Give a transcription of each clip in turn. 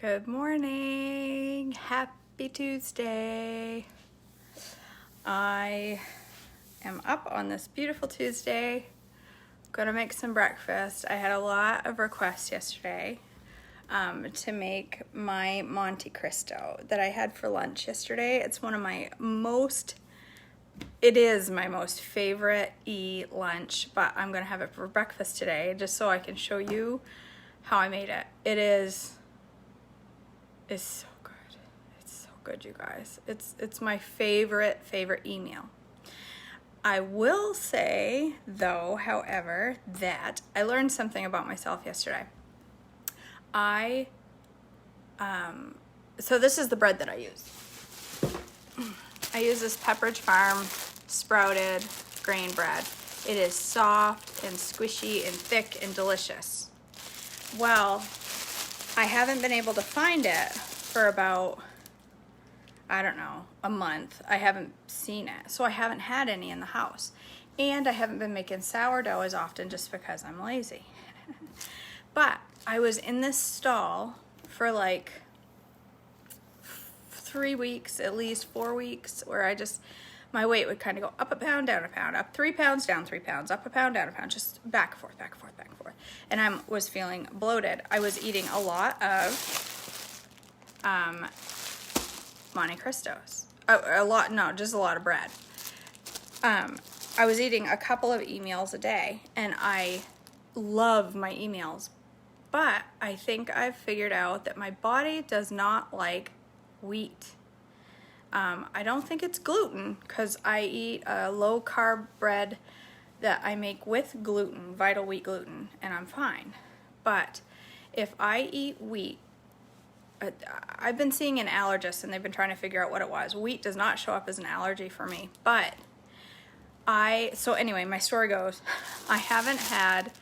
Good morning. Happy Tuesday. I am up on this beautiful Tuesday. Gonna make some breakfast. I had a lot of requests yesterday to make my Monte Cristo that I had for lunch yesterday. It's one of my it is my most favorite lunch, but I'm gonna have it for breakfast today just so I can show you how I made it. It's so good. It's so good, you guys. It's my favorite meal. I will say, though, however, that I learned something about myself yesterday. So this is the bread that I use. I use this Pepperidge Farm sprouted grain bread. It is soft and squishy and thick and delicious. Well, I haven't been able to find it for about, I don't know, a month. I haven't seen it. So I haven't had any in the house. And I haven't been making sourdough as often just because I'm lazy. But I was in this stall for like 3 weeks, at least 4 weeks, where my weight would kind of go up a pound, down a pound, up 3 pounds, down 3 pounds, up a pound, down a pound, just back and forth, back and forth, back and forth. And I was feeling bloated. I was eating a lot of Monte Cristos. Just a lot of bread. I was eating a couple of meals a day, and I love my meals, but I think I've figured out that my body does not like wheat. I don't think it's gluten, because I eat a low carb bread that I make with gluten, vital wheat gluten, and I'm fine. But if I eat wheat, I've been seeing an allergist and they've been trying to figure out what it was. Wheat does not show up as an allergy for me, but so anyway, my story goes, I haven't had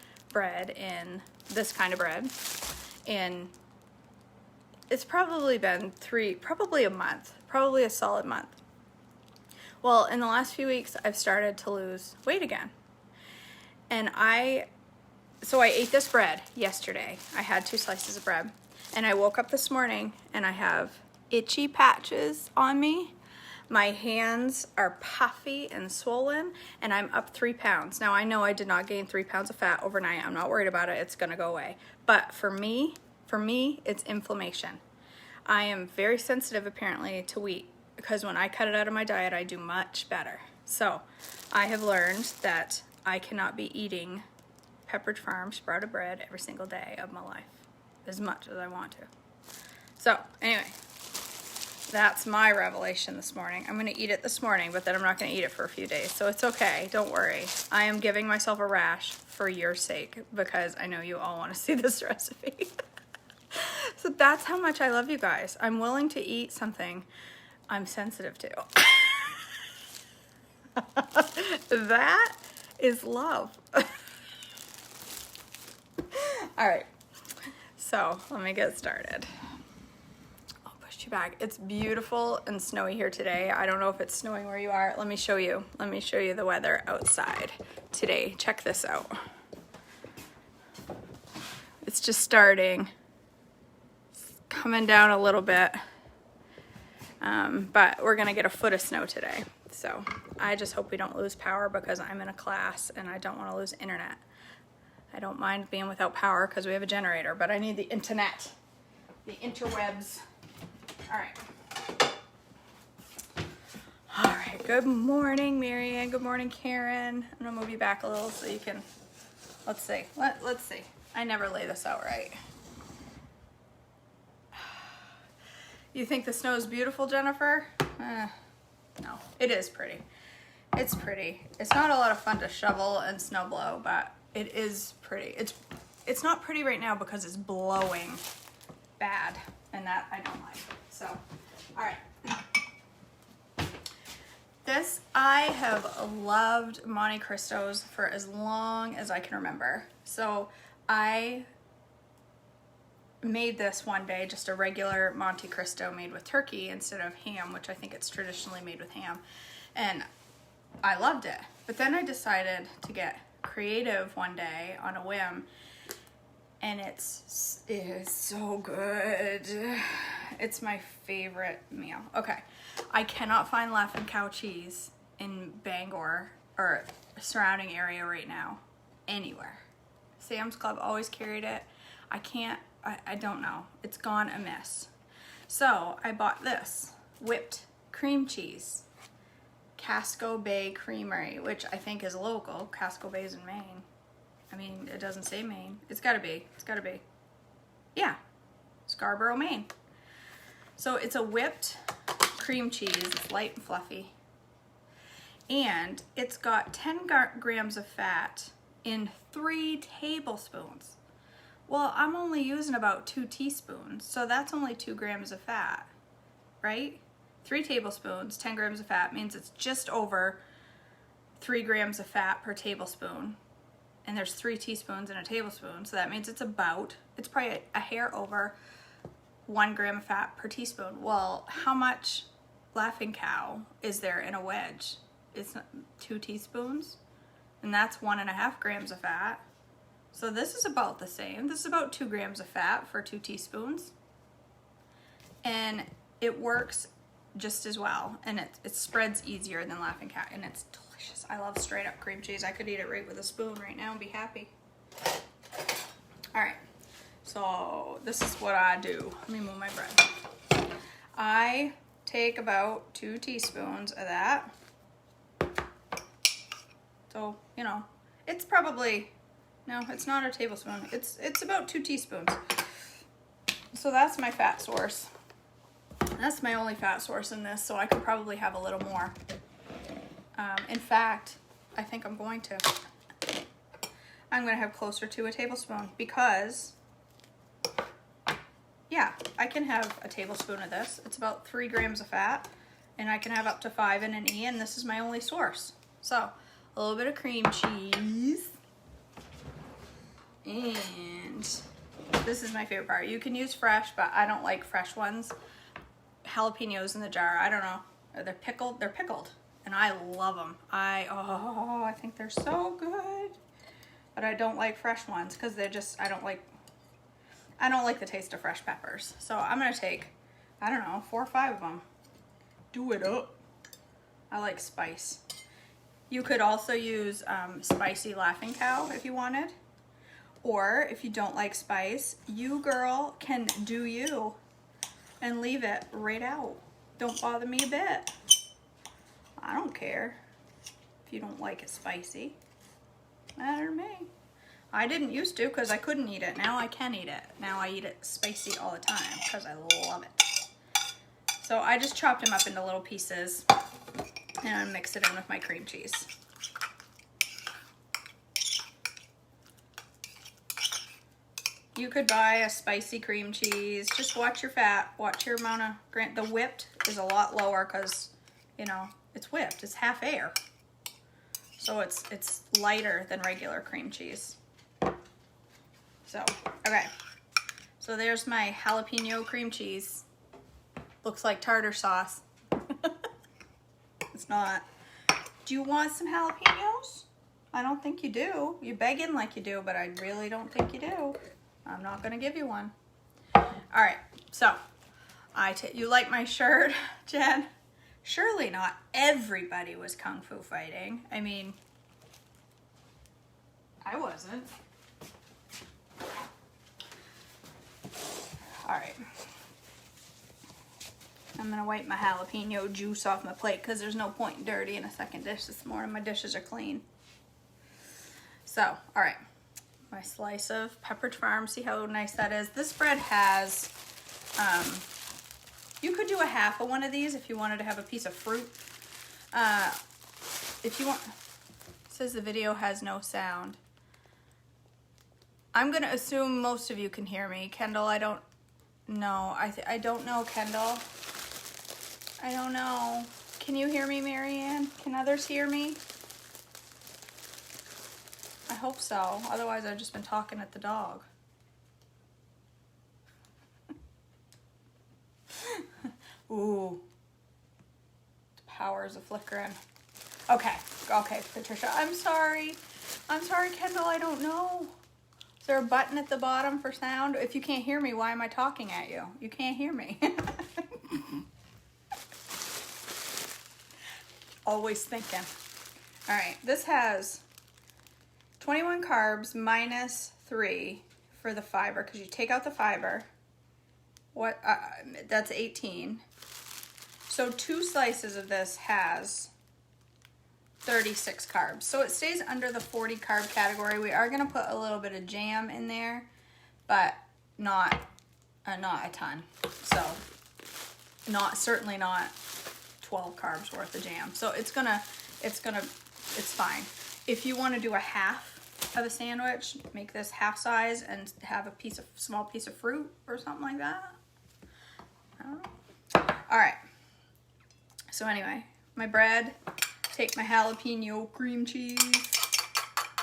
this kind of bread it's probably been probably a month, probably a solid month. Well, in the last few weeks, I've started to lose weight again. And so I ate this bread yesterday. I had 2 slices of bread. And I woke up this morning and I have itchy patches on me. My hands are puffy and swollen, and I'm up 3 pounds. Now, I know I did not gain 3 pounds of fat overnight. I'm not worried about it. It's going to go away. But for me, it's inflammation. I am very sensitive, apparently, to wheat, because when I cut it out of my diet, I do much better. So I have learned that I cannot be eating Pepperidge Farm sprouted bread every single day of my life, as much as I want to. So anyway, that's my revelation this morning. I'm going to eat it this morning, but then I'm not going to eat it for a few days. So it's okay. Don't worry. I am giving myself a rash for your sake, because I know you all want to see this recipe. So that's how much I love you guys. I'm willing to eat something I'm sensitive to. That is love. All right. So let me get started. I'll push you back. It's beautiful and snowy here today. I don't know if it's snowing where you are. Let me show you the weather outside today. Check this out. It's just starting. Coming down a little bit, but we're gonna get a foot of snow today. So I just hope we don't lose power, because I'm in a class and I don't want to lose internet. I don't mind being without power because we have a generator, but I need the internet, the interwebs. All right, good morning, Marianne. Good morning, Karen. I'm gonna move you back a little so you can, let's see. I never lay this out right. You think the snow is beautiful, Jennifer? No, it is pretty. It's pretty. It's not a lot of fun to shovel and snow blow, but it is pretty. It's not pretty right now because it's blowing bad, and that I don't like. So, all right. I have loved Monte Cristos for as long as I can remember. So I made this one day, just a regular Monte Cristo made with turkey instead of ham, which I think it's traditionally made with ham, and I loved it. But then I decided to get creative one day on a whim and it is so good. It's my favorite meal. Okay, I cannot find Laughing Cow cheese in Bangor or surrounding area right now, anywhere. Sam's Club always carried it. I don't know. It's gone amiss. So I bought this whipped cream cheese, Casco Bay Creamery, which I think is local. Casco Bay is in Maine. I mean, it doesn't say Maine. It's gotta be. Yeah, Scarborough, Maine. So it's a whipped cream cheese. It's light and fluffy. And it's got 10 grams of fat in 3 tablespoons. Well, I'm only using about 2 teaspoons, so that's only 2 grams of fat, right? 3 tablespoons, 10 grams of fat means it's just over 3 grams of fat per tablespoon. And there's 3 teaspoons in a tablespoon, so that means it's probably a hair over 1 gram of fat per teaspoon. Well, how much Laughing Cow is there in a wedge? It's 2 teaspoons, and that's 1.5 grams of fat. So this is about the same. This is about 2 grams of fat for 2 teaspoons. And it works just as well, and it spreads easier than Laughing Cow, and it's delicious. I love straight up cream cheese. I could eat it right with a spoon right now and be happy. All right, so this is what I do. Let me move my bread. I take about 2 teaspoons of that. So, you know, it's probably, no, it's not a tablespoon. It's about 2 teaspoons. So that's my fat source. That's my only fat source in this, so I could probably have a little more. In fact, I think I'm going to have closer to a tablespoon because, yeah, I can have a tablespoon of this. It's about 3 grams of fat, and I can have up to 5 in an E, and this is my only source. So, a little bit of cream cheese. And this is my favorite part. You can use fresh, but I don't like fresh ones. Jalapenos in the jar. I don't know. They're pickled. They're pickled, and I love them. I think they're so good. But I don't like fresh ones because they're just. I don't like the taste of fresh peppers. So I'm gonna take, I don't know, 4 or 5 of them. Do it up. I like spice. You could also use spicy Laughing Cow if you wanted, or if you don't like spice, you girl can do you. And leave it right out. Don't bother me a bit. I don't care if you don't like it spicy. Matter to me. I didn't used to because I couldn't eat it. Now I can eat it. Now I eat it spicy all the time because I love it. So I just chopped them up into little pieces and I mix it in with my cream cheese. You could buy a spicy cream cheese. Just watch your fat. Watch your amount of... The whipped is a lot lower because, you know, it's whipped. It's half air. So it's lighter than regular cream cheese. So, okay. So there's my jalapeno cream cheese. Looks like tartar sauce. It's not. Do you want some jalapenos? I don't think you do. You're begging like you do, but I really don't think you do. I'm not gonna give you one. All right, so you like my shirt, Jen? Surely not everybody was kung fu fighting. I mean, I wasn't. All right. I'm gonna wipe my jalapeno juice off my plate because there's no point in dirtying a second dish this morning. My dishes are clean. So, all right. My slice of Pepperidge Farm. See how nice that is. This bread has, you could do a half of one of these if you wanted to have a piece of fruit. If you want, it says the video has no sound. I'm going to assume most of you can hear me. Kendall, I don't know. I don't know, Kendall. I don't know. Can you hear me, Marianne? Can others hear me? I hope so. Otherwise, I've just been talking at the dog. Ooh. The powers of flickering. Okay, Patricia. I'm sorry, Kendall. I don't know. there a button at the bottom for sound? If you can't hear me, why am I talking at you? You can't hear me. Always thinking. All right, this has 21 carbs minus 3 for the fiber, because you take out the fiber. What? That's 18. So 2 slices of this has 36 carbs. So it stays under the 40 carb category. We are going to put a little bit of jam in there, but not a ton. So certainly not 12 carbs worth of jam. So it's fine. If you want to do a half of a sandwich, make this half size and have a small piece of fruit or something like that. I don't know. All right. So anyway, my bread, take my jalapeno cream cheese,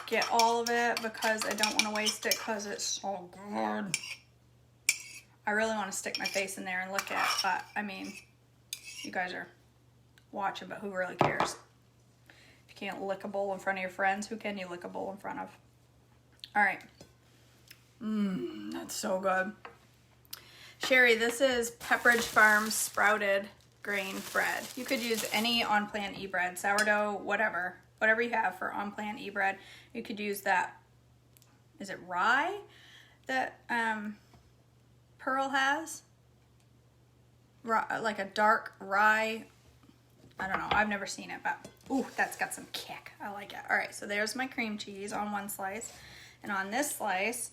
get all of it because I don't want to waste it because it's so good. I really want to stick my face in there and look at it, but I mean, you guys are watching, but who really cares? If you can't lick a bowl in front of your friends, who can you lick a bowl in front of? All right. That's so good. Sherry, this is Pepperidge Farms sprouted grain bread. You could use any on-plan e-bread, sourdough, whatever you have for on-plan e-bread. You could use that, is it rye that Pearl has? Like a dark rye, I don't know, I've never seen it, but ooh, that's got some kick. I like it. All right, so there's my cream cheese on one slice, and on this slice,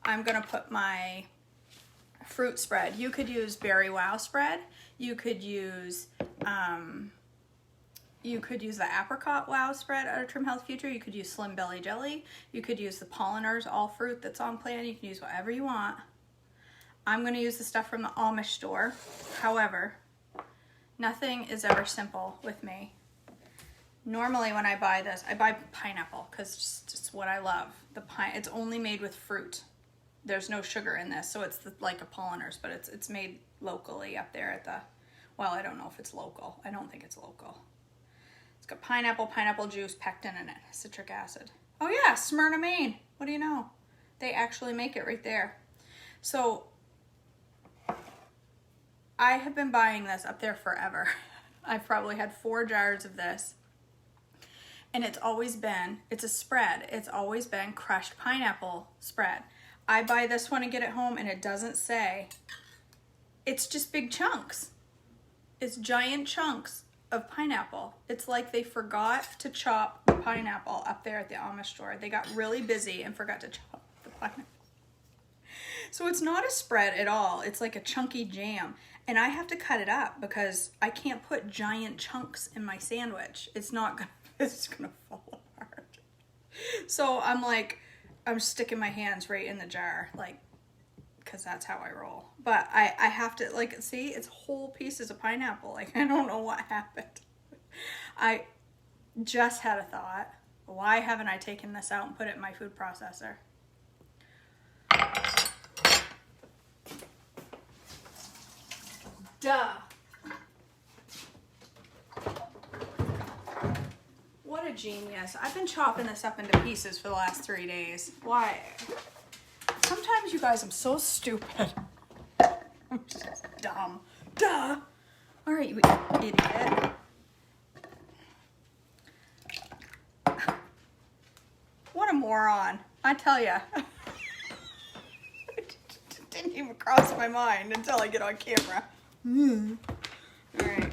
I'm gonna put my fruit spread. You could use Berry Wow spread. You could use the apricot wow spread out of Trim Health Future. You could use Slim Belly jelly. You could use the Polliners all fruit that's on plan. You can use whatever you want. I'm going to use the stuff from the Amish store. However, nothing is ever simple with me. Normally when I buy this, I buy pineapple because it's just what I love. It's only made with fruit. There's no sugar in this, so it's like a Polliners, but it's made locally up there at the, well, I don't know if it's local. I don't think it's local. It's got pineapple juice, pectin in it, citric acid. Oh yeah, Smyrna, Maine. What do you know? They actually make it right there. So I have been buying this up there forever. I've probably had 4 jars of this. And it's a spread. It's always been crushed pineapple spread. I buy this one and get it home and it doesn't say. It's just big chunks. It's giant chunks of pineapple. It's like they forgot to chop the pineapple up there at the Amish store. They got really busy and forgot to chop the pineapple. So it's not a spread at all. It's like a chunky jam. And I have to cut it up because I can't put giant chunks in my sandwich. It's gonna fall apart. So I'm sticking my hands right in the jar, because that's how I roll. But I have to, see, it's whole pieces of pineapple. I don't know what happened. I just had a thought. Why haven't I taken this out and put it in my food processor? Duh. What a genius. I've been chopping this up into pieces for the last 3 days. Why? Sometimes, you guys, I'm so stupid. I'm just dumb. Duh. All right, you idiot. What a moron. I tell ya. It didn't even cross my mind until I get on camera. All right.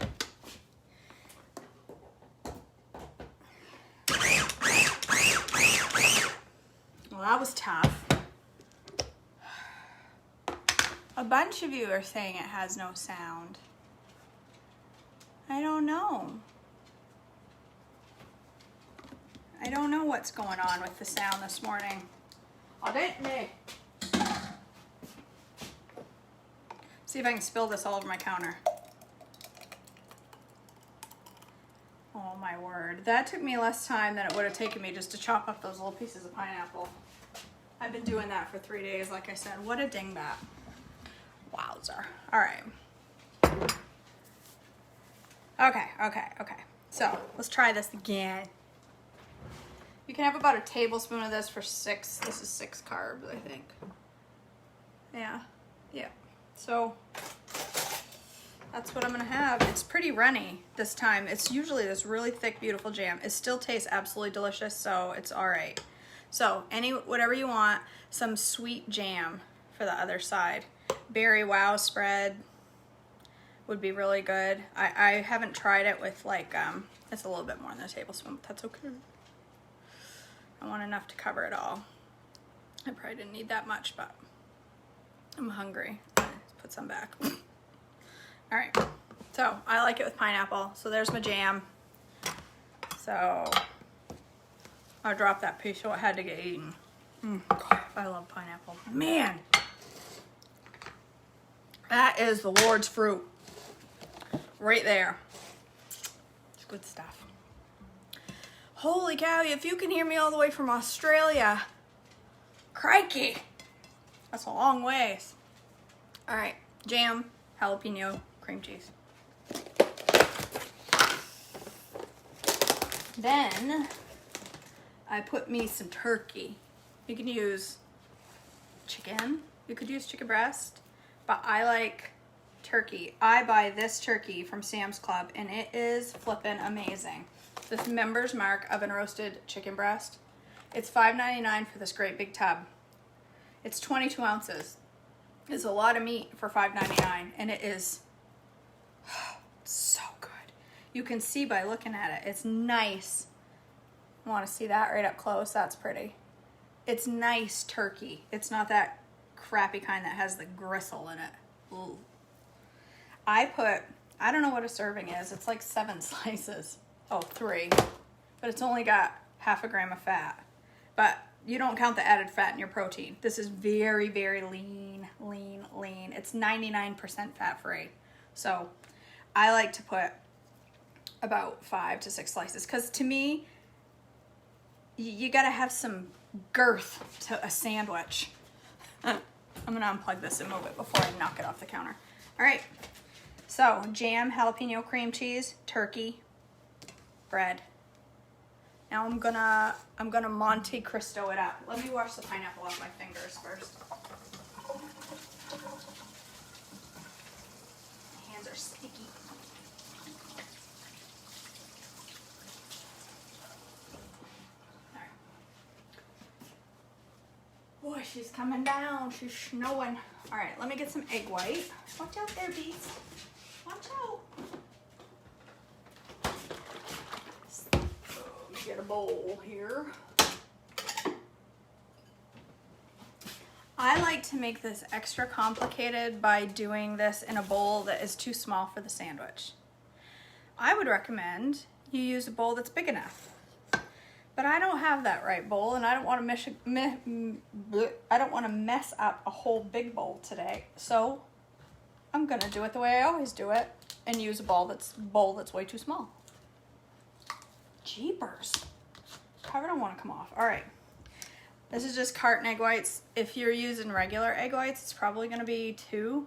Well, that was tough. A bunch of you are saying it has no sound. I don't know. I don't know what's going on with the sound this morning. See if I can spill this all over my counter. Oh my word. That took me less time than it would have taken me just to chop up those little pieces of pineapple. I've been doing that for 3 days, like I said. What a dingbat. Wowzer. All right. Okay. So let's try this again. You can have about a tablespoon of this for 6. This is 6 carbs, I think. Yeah. So that's what I'm gonna have. It's pretty runny this time. It's usually this really thick, beautiful jam. It still tastes absolutely delicious, so it's all right. So whatever you want, some sweet jam for the other side. Berry wow spread would be really good. I haven't tried it with like, it's a little bit more than a tablespoon, but that's okay. I want enough to cover it all. I probably didn't need that much, but I'm hungry. Let's put some back. All right, so I like it with pineapple. So there's my jam. So I'll drop that piece so it had to get eaten. God, I love pineapple. Man, that is the Lord's fruit right there. It's good stuff. Holy cow, if you can hear me all the way from Australia, crikey, that's a long ways. All right, jam, jalapeno, cream cheese. Then I put me some turkey. You can use chicken, you could use chicken breast, but I like turkey. I buy this turkey from Sam's Club and it is flippin' amazing. This Member's Mark oven roasted chicken breast. It's $5.99 for this great big tub. It's 22 ounces. It's a lot of meat for $5.99 and it is so good. You can see by looking at it. It's nice. Want to see that right up close? That's pretty. It's nice turkey. It's not that crappy kind that has the gristle in it. Ooh. I don't know what a serving is. It's like 7 slices. Oh, 3. But it's only got half a gram of fat. But you don't count the added fat in your protein. This is very, very lean. It's 99% fat free. So I like to put about 5 to 6 slices. Because to me, you got to have some girth to a sandwich. I'm going to unplug this and move it before I knock it off the counter. All right. So jam, jalapeno cream cheese, turkey, bread. Now I'm gonna Monte Cristo it up. Let me wash the pineapple off my fingers first. My hands are sticky. Boy, she's coming down. She's snowing. All right, let me get some egg white. Watch out there, bees. Watch out. Let me get a bowl here. I like to make this extra complicated by doing this in a bowl that is too small for the sandwich. I would recommend you use a bowl that's big enough. But I don't have that right bowl, and I don't want to mess up a whole big bowl today. So I'm gonna do it the way I always do it, and use a bowl that's way too small. Jeepers! Cover don't want to come off. All right, this is just carton egg whites. If you're using regular egg whites, it's probably gonna be 2,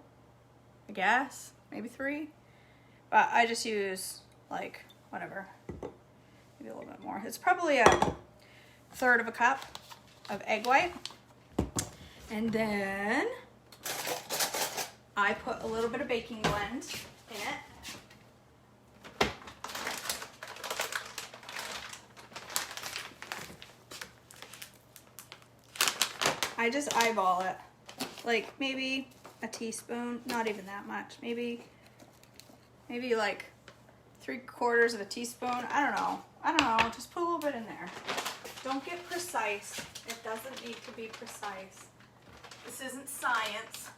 I guess, maybe 3. But I just use like whatever. Maybe a little bit more. It's probably a 1/3 cup of egg white. And then I put a little bit of baking blend in it. I just eyeball it. Like maybe a teaspoon, not even that much. Maybe like 3/4 of a teaspoon. I don't know. Just put a little bit in there. Don't get precise. It doesn't need to be precise. This isn't science.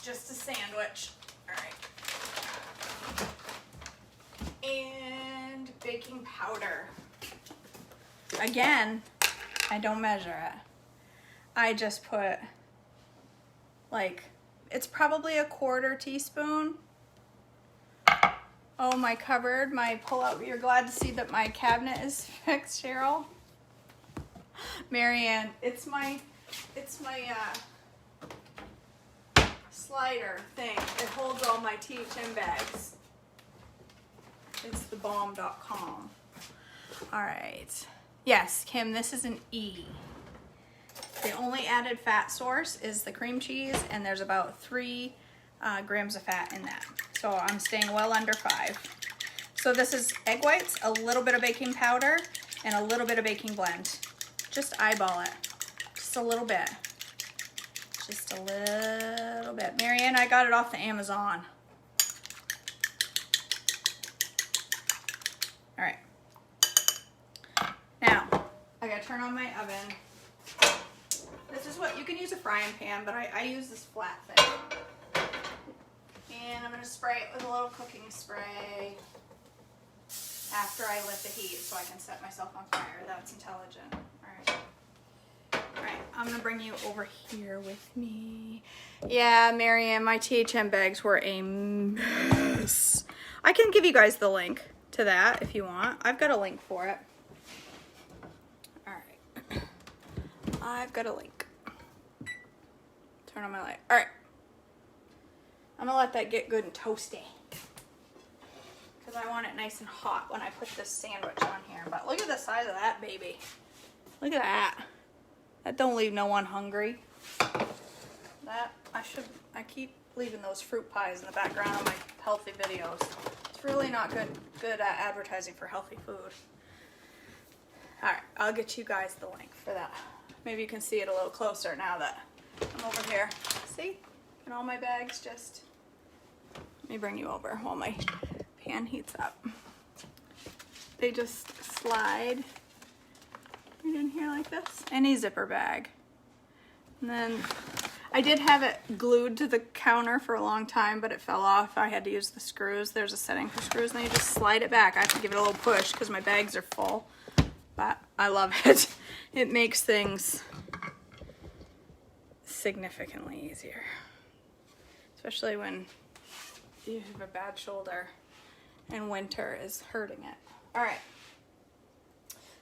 Just a sandwich. All right. And baking powder. Again, I don't measure it. I just put like, it's probably a 1/4 teaspoon. Oh, my cupboard, my pull-out. You're glad to see that my cabinet is fixed, Cheryl. Marianne, it's my slider thing. It holds all my THM bags. It's thebomb.com. All right. Yes, Kim, this is an E. The only added fat source is the cream cheese, and there's about 3 grams of fat in that. So I'm staying well under 5. So this is egg whites, a little bit of baking powder, and a little bit of baking blend. Just eyeball it. Just a little bit. Just a little bit. Marianne, I got it off the Amazon. All right. Now, I gotta turn on my oven. This is what, you can use a frying pan, but I use this flat thing. And I'm gonna spray it with a little cooking spray after I lift the heat so I can set myself on fire. That's intelligent. All right, I'm gonna bring you over here with me. Yeah, Marianne, my THM bags were a mess. I can give you guys the link to that if you want. I've got a link for it. All right, I've got a link. Turn on my light. All right, I'm gonna let that get good and toasty because I want it nice and hot when I put this sandwich on here. But look at the size of that baby. Look at that. That don't leave no one hungry. That, I keep leaving those fruit pies in the background of my healthy videos. It's really not good advertising for healthy food. All right, I'll get you guys the link for that. Maybe you can see it a little closer now that I'm over here. See? And all my bags just, let me bring you over while my pan heats up. They just slide right in here like this. Any zipper bag. And then I did have it glued to the counter for a long time, but it fell off. I had to use the screws. There's a setting for screws, and then you just slide it back. I have to give it a little push because my bags are full, but I love it. It makes things significantly easier, especially when you have a bad shoulder and winter is hurting it. All right,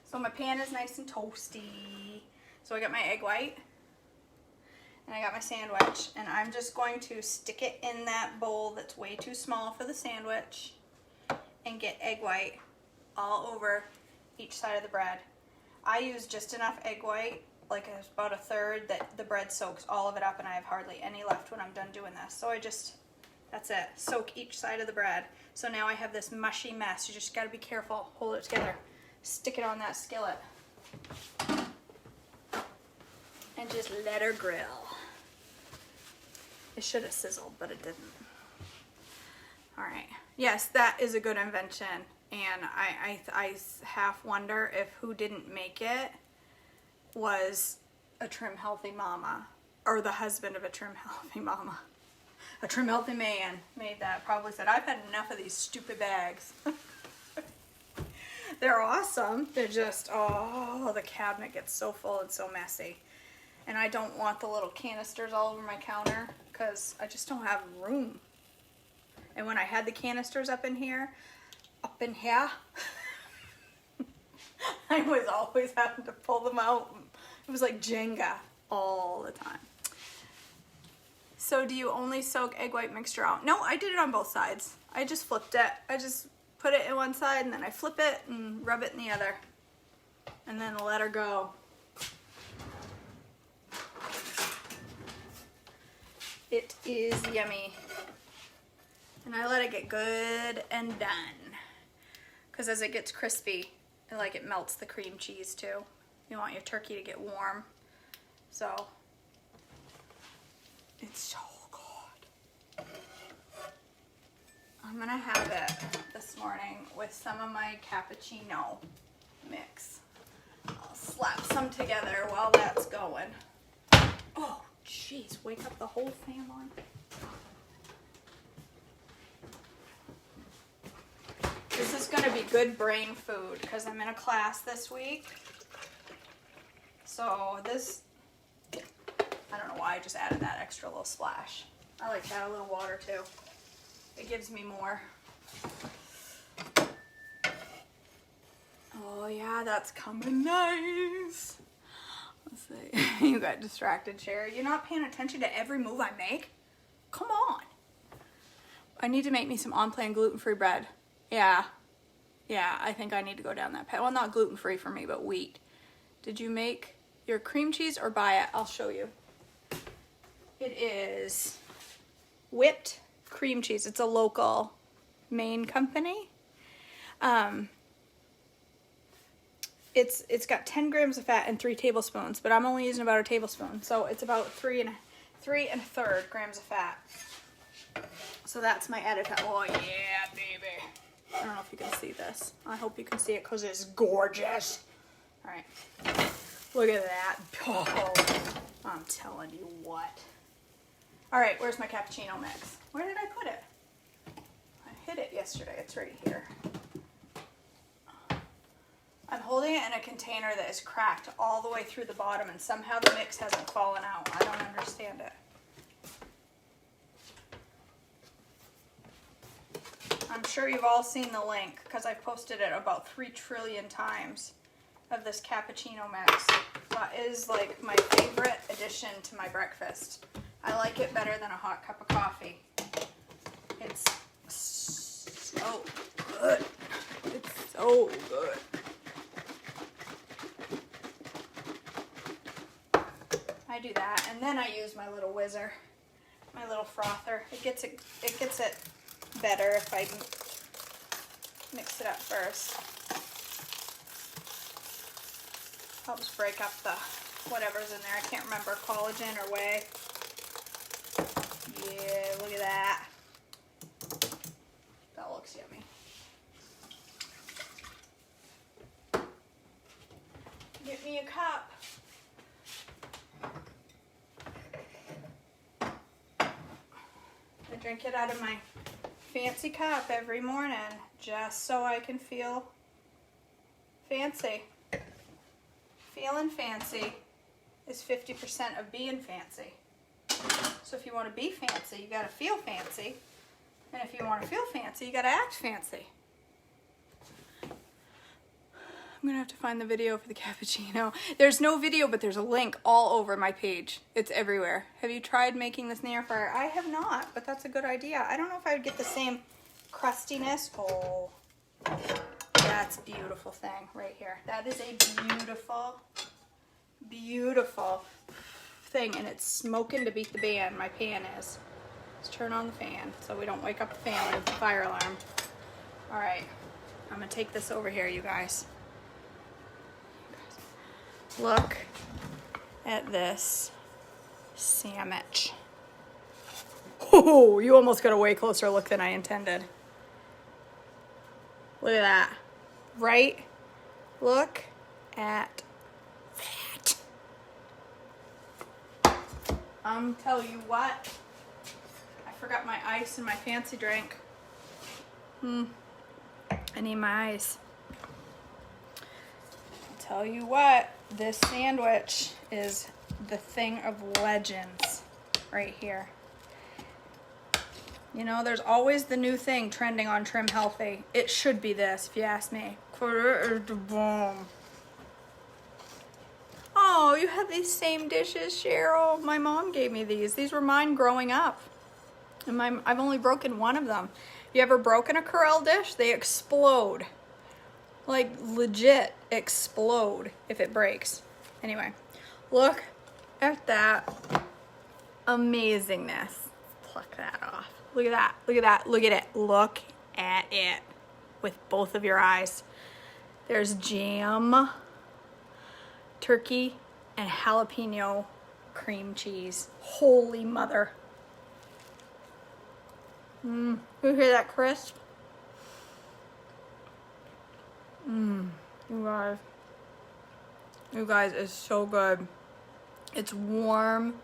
so my pan is nice and toasty. So I got my egg white and I got my sandwich, and I'm just going to stick it in that bowl that's way too small for the sandwich and get egg white all over each side of the bread. I use just enough egg white, like about 1/3, that the bread soaks all of it up, and I have hardly any left when I'm done doing this. So I just, that's it, soak each side of the bread. So now I have this mushy mess. You just gotta be careful, hold it together, stick it on that skillet, and just let her grill. It should have sizzled, but it didn't. All right, yes, that is a good invention. And I half wonder if who didn't make it was a trim healthy mama, or the husband of a trim healthy mama. A trim healthy man made that, probably said, I've had enough of these stupid bags. They're awesome. They're just, oh, the cabinet gets so full and so messy. And I don't want the little canisters all over my counter because I just don't have room. And when I had the canisters up in here, I was always having to pull them out. It was like Jenga all the time. So do you only soak egg white mixture out? No, I did it on both sides. I just flipped it. I just put it in one side and then I flip it and rub it in the other. And then let her go. It is yummy. And I let it get good and done. Because as it gets crispy, it melts the cream cheese too. You want your turkey to get warm. So, it's so good. I'm gonna have it this morning with some of my cappuccino mix. I'll slap some together while that's going. Oh, jeez, wake up the whole family. This is going to be good brain food because I'm in a class this week. So this, I don't know why I just added that extra little splash. I like to add a little water too. It gives me more. Oh yeah, that's coming nice. Let's see. You got distracted, Sherry. You're not paying attention to every move I make? Come on. I need to make me some on-plan gluten-free bread. Yeah. Yeah, I think I need to go down that path. Well, not gluten-free for me, but wheat. Did you make your cream cheese or buy it? I'll show you. It is whipped cream cheese. It's a local Maine company. It's got 10 grams of fat and 3 tablespoons, but I'm only using about a tablespoon. So it's about 3.3 grams of fat. So that's my edit. Oh yeah, baby. I don't know if you can see this. I hope you can see it because it's gorgeous. All right. Look at that. Oh, I'm telling you what. All right, where's my cappuccino mix? Where did I put it? I hid it yesterday. It's right here. I'm holding it in a container that is cracked all the way through the bottom, and somehow the mix hasn't fallen out. I don't understand it. I'm sure you've all seen the link because I've posted it about 3 trillion times of this cappuccino mix. That is like my favorite addition to my breakfast. I like it better than a hot cup of coffee. It's so good. It's so good. I do that, and then I use my little whizzer, my little frother. It gets it better if I mix it up first. Helps break up the whatever's in there. I can't remember, collagen or whey. Yeah, look at that. That looks yummy. Get me a cup. I drink it out of my fancy cup every morning just so I can feel fancy. Feeling fancy is 50% of being fancy. So if you want to be fancy, you got to feel fancy. And if you want to feel fancy, you got to act fancy. I'm going to have to find the video for the cappuccino. There's no video, but there's a link all over my page. It's everywhere. Have you tried making this in the air fryer? I have not, but that's a good idea. I don't know if I would get the same crustiness. Oh, that's a beautiful thing right here. That is a beautiful, beautiful thing, and it's smoking to beat the band. My pan is. Let's turn on the fan so we don't wake up the family with the fire alarm. All right, I'm going to take this over here, you guys. Look at this sandwich. Oh, you almost got a way closer look than I intended. Look at that. Right? Look at that. Tell you what. I forgot my ice and my fancy drink. I need my ice. Tell you what, this sandwich is the thing of legends right here. You know, there's always the new thing trending on Trim Healthy. It should be this, if you ask me. Boom. Oh, you have these same dishes, Cheryl. My mom gave me these. These were mine growing up. And I've only broken one of them. You ever broken a Corelle dish? They explode. Like, legit explode if it breaks. Anyway, look at that amazingness. Pluck that off. Look at that. Look at that. Look at it. Look at it with both of your eyes. There's jam, turkey, and jalapeno cream cheese. Holy mother. You hear that crisp? You guys, it's so good. It's warm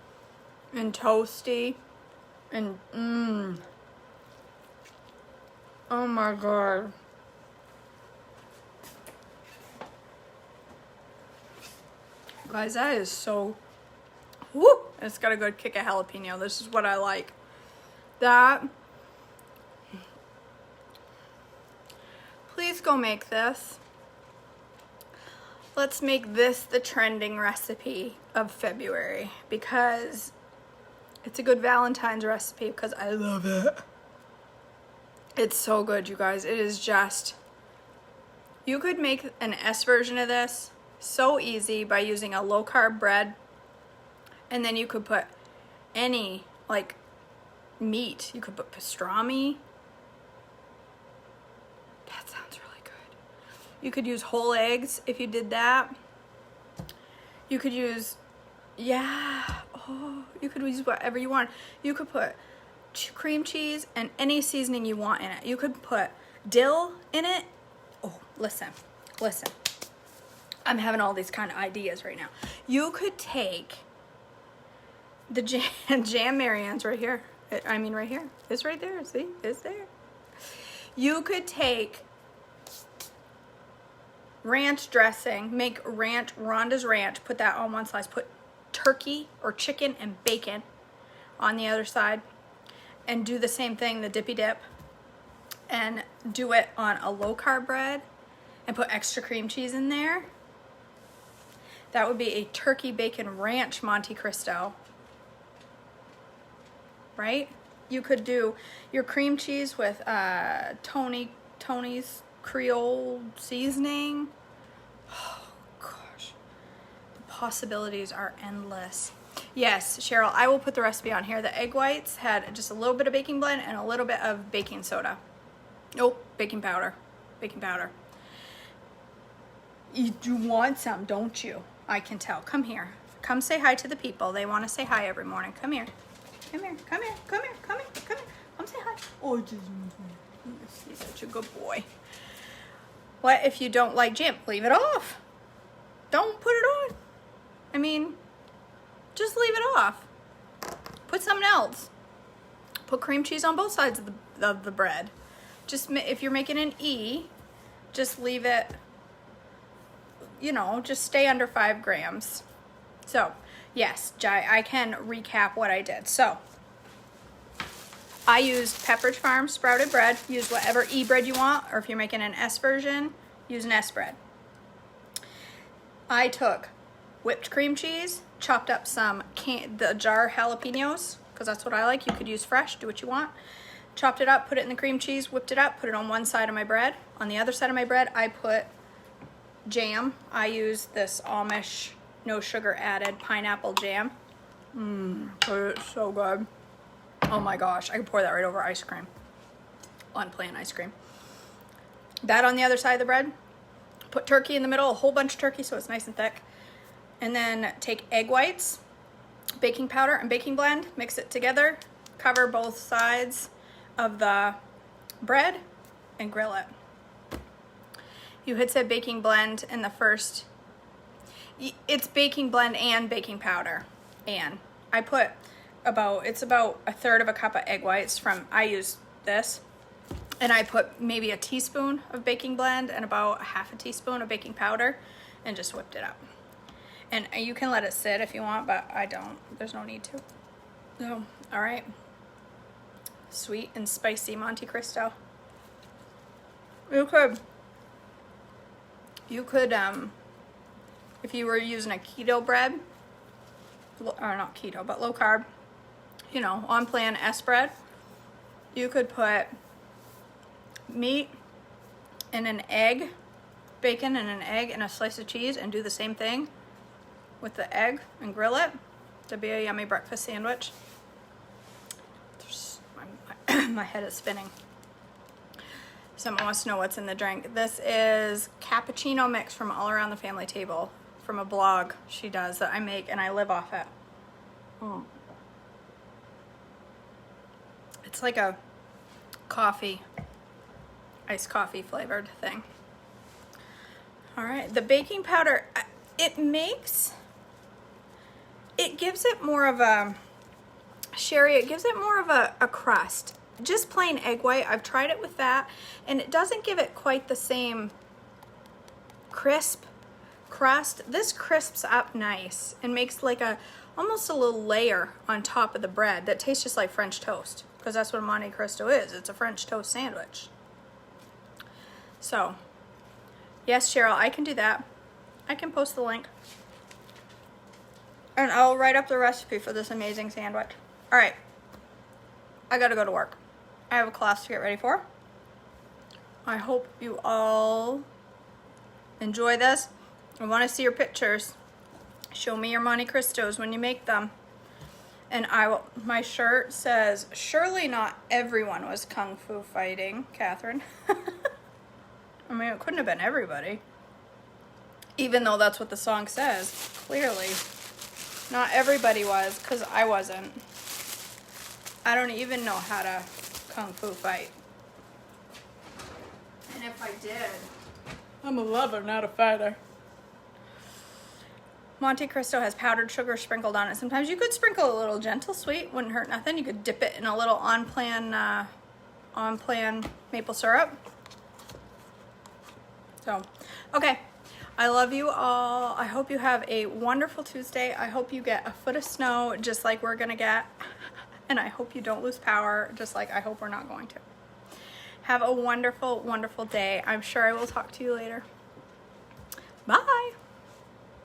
and toasty and oh my god. Guys, that is so, woo! It's got a good kick of jalapeno. This is what I like. That, please go make this. Let's make this the trending recipe of February because it's a good Valentine's recipe because I love it. It's so good, you guys. It is just You could make an S version of this so easy by using a low carb bread, and then you could put any like meat. You could put pastrami. That sounds really good. You could use whole eggs if you did that. You could use, yeah, oh, you could use whatever you want. You could put cream cheese and any seasoning you want in it. You could put dill in it. Oh, listen. I'm having all these kind of ideas right now. You could take the jam Marianne's right here. I mean right here. It's right there. See? It's there. You could take ranch dressing, make ranch, Rhonda's ranch, put that on one slice, put turkey or chicken and bacon on the other side, and do the same thing, the dippy dip, and do it on a low carb bread and put extra cream cheese in there. That would be a turkey bacon ranch Monte Cristo, right? You could do your cream cheese with Tony's Creole seasoning. Oh gosh, the possibilities are endless. Yes, Cheryl, I will put the recipe on here. The egg whites had just a little bit of baking blend and a little bit of baking soda. Oh, baking powder. You do want some, don't you? I can tell. Come here. Come say hi to the people. They want to say hi every morning. Come here. Come say hi. Oh, he's such a good boy. What if you don't like jam? Leave it off. Don't put it on. I mean, just leave it off. Put something else. Put cream cheese on both sides of the bread. Just if you're making an E, just leave it, just stay under 5 grams. So, yes, I can recap what I did. So, I used Pepperidge Farm sprouted bread. Use whatever E bread you want, or if you're making an S version, use an S bread. I took whipped cream cheese, chopped up the jar jalapenos, because that's what I like. You could use fresh, do what you want. Chopped it up, put it in the cream cheese, whipped it up, put it on one side of my bread. On the other side of my bread, I put jam. I use this Amish, no sugar added pineapple jam. It's so good. Oh my gosh, I could pour that right over ice cream. On plain ice cream. That on the other side of the bread. Put turkey in the middle, a whole bunch of turkey so it's nice and thick. And then take egg whites, baking powder, and baking blend. Mix it together. Cover both sides of the bread and grill it. You had said baking blend in the first. It's baking blend and baking powder. And I put it's about a third of a cup of egg whites I use this. And I put maybe a teaspoon of baking blend and about a half a teaspoon of baking powder and just whipped it up. And you can let it sit if you want, but I don't. There's no need to. So, all right. Sweet and spicy Monte Cristo. You could, if you were using a keto bread, or not keto, but low carb, on plan S bread, you could put meat and an egg, bacon and an egg and a slice of cheese and do the same thing with the egg and grill it. That'd be a yummy breakfast sandwich. My head is spinning. Someone wants to know what's in the drink. This is cappuccino mix from All Around the Family Table, from a blog she does that I make and I live off it. It's like a iced coffee flavored thing. All right, the baking powder, it gives it more of a, Sherry, it gives it more of a crust. Just plain egg white, I've tried it with that, and it doesn't give it quite the same crisp crust. This crisps up nice and makes like almost a little layer on top of the bread that tastes just like French toast, because that's what a Monte Cristo is. It's a French toast sandwich. So, yes, Cheryl, I can do that. I can post the link. And I'll write up the recipe for this amazing sandwich. All right. I gotta go to work. I have a class to get ready for. I hope you all enjoy this. I want to see your pictures. Show me your Monte Cristos when you make them. And my shirt says, surely not everyone was kung fu fighting, Catherine. I mean, it couldn't have been everybody. Even though that's what the song says, clearly. Not everybody was, because I wasn't. I don't even know how to kung fu fight. And if I did, I'm a lover, not a fighter. Monte Cristo has powdered sugar sprinkled on it. Sometimes you could sprinkle a little gentle sweet, wouldn't hurt nothing. You could dip it in a little on-plan maple syrup. So, okay. I love you all. I hope you have a wonderful Tuesday. I hope you get a foot of snow just like we're gonna get. And I hope you don't lose power just like I hope we're not going to. Have a wonderful, wonderful day. I'm sure I will talk to you later. Bye.